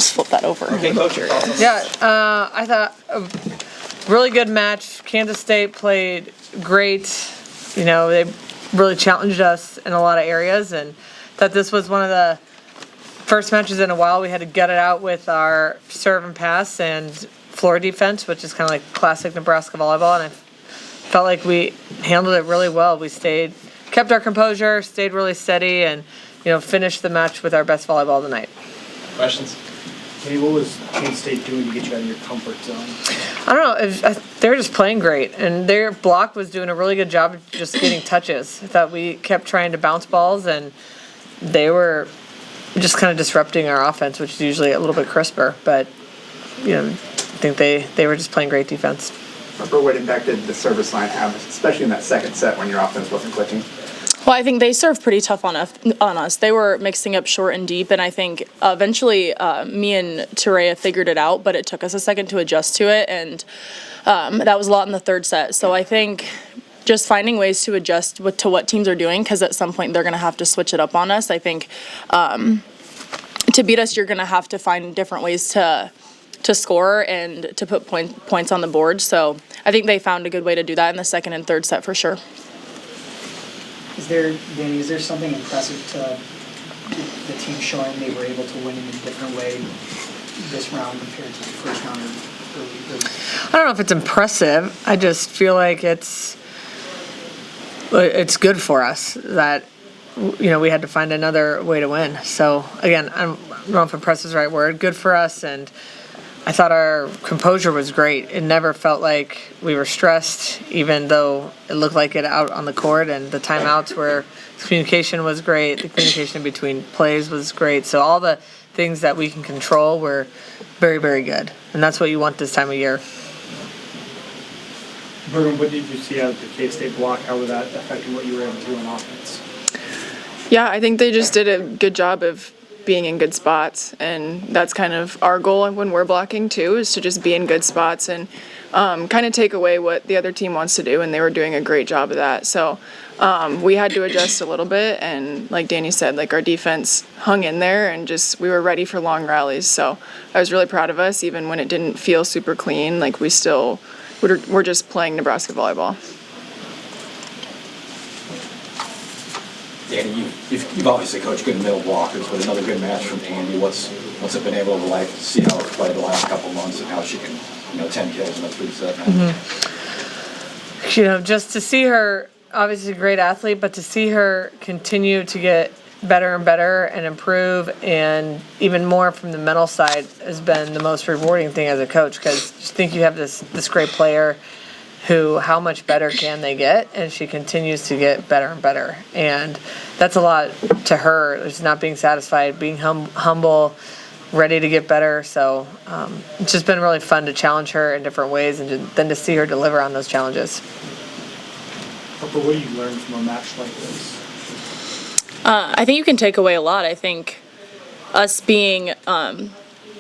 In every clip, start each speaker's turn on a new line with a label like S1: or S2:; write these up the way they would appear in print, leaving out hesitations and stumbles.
S1: just flip that over.
S2: Okay, Coach.
S3: Yeah, I thought a really good match. Kansas State played great. You know, they really challenged us in a lot of areas, and thought this was one of the first matches in a while we had to gut it out with our serve and pass and floor defense, which is kind of like classic Nebraska volleyball, and I felt like we handled it really well. We kept our composure, stayed really steady, and finished the match with our best volleyball of the night.
S2: Questions?
S4: Hey, what was Kansas State doing to get you out of your comfort zone?
S3: I don't know. They were just playing great, and their block was doing a really good job of just getting touches. I thought we kept trying to bounce balls, and they were just kind of disrupting our offense, which is usually a little bit crisper. But I think they were just playing great defense.
S5: Harper, what impact did the service line have, especially in that second set when your offense wasn't clicking?
S1: Well, I think they served pretty tough on us. They were mixing up short and deep, and I think eventually me and Terea figured it out, but it took us a second to adjust to it, and that was a lot in the third set. So I think just finding ways to adjust to what teams are doing, because at some point they're going to have to switch it up on us. I think to beat us, you're going to have to find different ways to score and to put points on the board. So I think they found a good way to do that in the second and third set for sure.
S6: Dani, is there something impressive to the team showing they were able to win in a different way this round compared to the first round or
S3: I don't know if it's impressive. I just feel like it's good for us that we had to find another way to win. So again, I don't know if impressive is the right word. Good for us, and I thought our composure was great. It never felt like we were stressed, even though it looked like it out on the court, and the timeouts were, communication was great, the communication between plays was great. So all the things that we can control were very, very good. And that's what you want this time of year.
S4: Bergen, what did you see out of the K-State block? How was that affecting what you were able to do on offense?
S7: Yeah, I think they just did a good job of being in good spots, and that's kind of our goal when we're blocking too, is to just be in good spots and kind of take away what the other team wants to do, and they were doing a great job of that. So we had to adjust a little bit, and like Dani said, like our defense hung in there, and we were ready for long rallies. So I was really proud of us, even when it didn't feel super clean. Like we're just playing Nebraska volleyball.
S2: Dani, you've obviously coached good middle blockers, but another good match from Andy. What's it been able to see how it's played the last couple months and how she can 10 kills in a 3-set match?
S3: Mm-hmm. Just to see her, obviously a great athlete, but to see her continue to get better and better and improve, and even more from the mental side has been the most rewarding thing as a coach, because you think you have this great player who, how much better can they get? And she continues to get better and better. And that's a lot to her. It's not being satisfied, being humble, ready to get better. So it's just been really fun to challenge her in different ways, and then to see her deliver on those challenges.
S4: Harper, what do you learn from a match like this?
S1: I think you can take away a lot. I think us being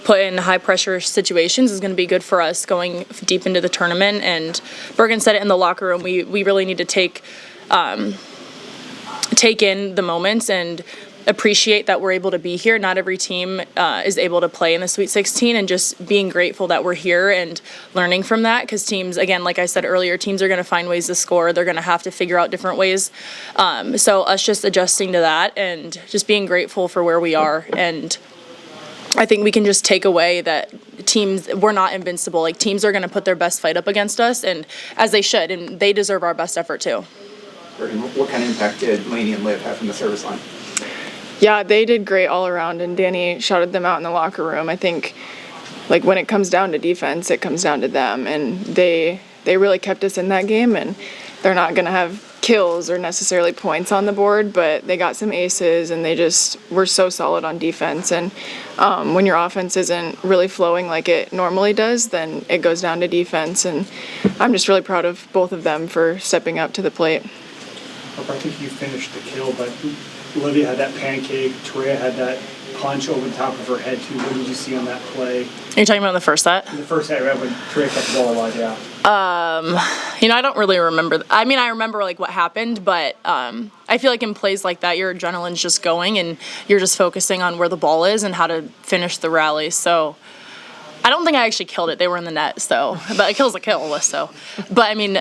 S1: put in high-pressure situations is going to be good for us going deep into the tournament. And Bergen said it in the locker room, we really need to take in the moments and appreciate that we're able to be here. Not every team is able to play in the Sweet 16, and just being grateful that we're here and learning from that, because teams, again, like I said earlier, teams are going to find ways to score. They're going to have to figure out different ways. So us just adjusting to that and just being grateful for where we are. And I think we can just take away that we're not invincible. Like, teams are going to put their best fight up against us, and as they should, and they deserve our best effort too.
S5: What kind of impact did Lainey and Liv have from the service line?
S7: Yeah, they did great all around, and Dani shouted them out in the locker room. I think, like, when it comes down to defense, it comes down to them, and they really kept us in that game, and they're not going to have kills or necessarily points on the board, but they got some aces, and they just were so solid on defense. And when your offense isn't really flowing like it normally does, then it goes down to defense, and I'm just really proud of both of them for stepping up to the plate.
S4: I think you finished the kill, but Olivia had that pancake, Terea had that punch over the top of her head too. What did you see on that play?
S1: Are you talking about the first set?
S4: The first set, right, when Trey kept the ball alive, yeah.
S1: I don't really remember. I mean, I remember like what happened, but I feel like in plays like that, your adrenaline's just going and you're just focusing on where the ball is and how to finish the rally. So I don't think I actually killed it. They were in the net, so but a kill's a kill. So, but I mean,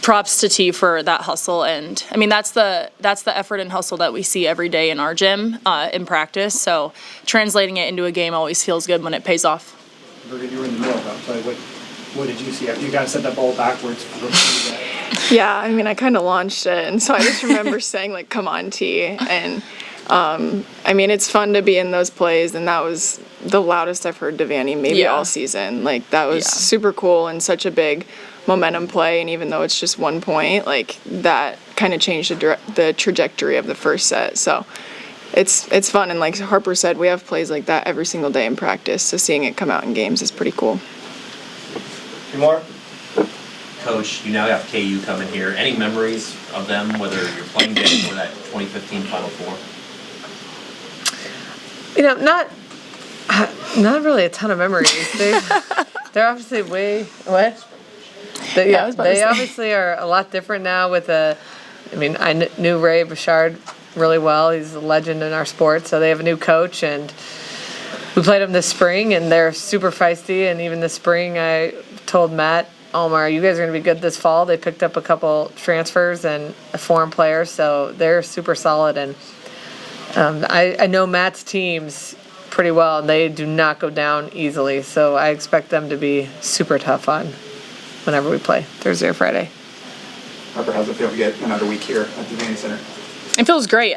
S1: props to T for that hustle, and I mean that's the effort and hustle that we see every day in our gym in practice. So translating it into a game always feels good when it pays off.
S4: Bergen, you were in the middle of that play. What did you see? You got to set that ball backwards for the
S7: Yeah, I mean, I kind of launched it, and so I just remember saying, like, come on, T. And, I mean, it's fun to be in those plays, and that was the loudest I've heard Dani maybe all season. Like, that was super cool and such a big momentum play, and even though it's just 1 point, like, that kind of changed the trajectory of the first set. So it's fun, and like Harper said, we have plays like that every single day in practice, so seeing it come out in games is pretty cool.
S8: Any more? Coach, you now have KU coming here. Any memories of them, whether you're playing them or that 2015 Final Four?
S3: Not really a ton of memories. They're obviously they obviously are a lot different now with I knew Ray Bouchard really well. He's a legend in our sport, so they have a new coach, and we played them this spring, and they're super feisty, and even this spring I told Matt Almar, you guys are going to be good this fall. They picked up a couple transfers and a foreign player, so they're super solid, and I know Matt's teams pretty well, and they do not go down easily, so I expect them to be super tough on whenever we play, Thursday or Friday.
S5: Harper, how's it feel to get another week here at the Dani Center?
S1: It feels great.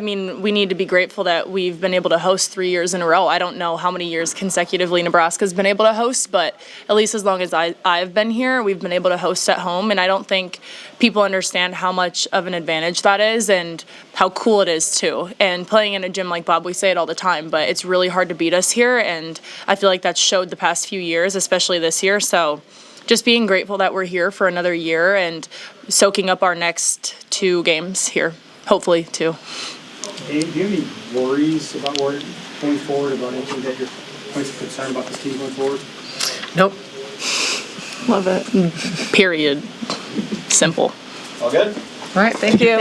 S1: We need to be grateful that we've been able to host 3 years in a row. I don't know how many years consecutively Nebraska's been able to host, but at least as long as I've been here, we've been able to host at home, and I don't think people understand how much of an advantage that is and how cool it is too. And playing in a gym like Bob, we say it all the time, but it's really hard to beat us here, and I feel like that's showed the past few years, especially this year. So just being grateful that we're here for another year and soaking up our next 2 games here. Hopefully, too.
S4: Hey, do you have any worries about going forward, about anything that you're points of concern about this team going forward?
S3: Nope.
S7: Love it.
S1: Period. Simple.
S8: All good?
S3: All right, thank you.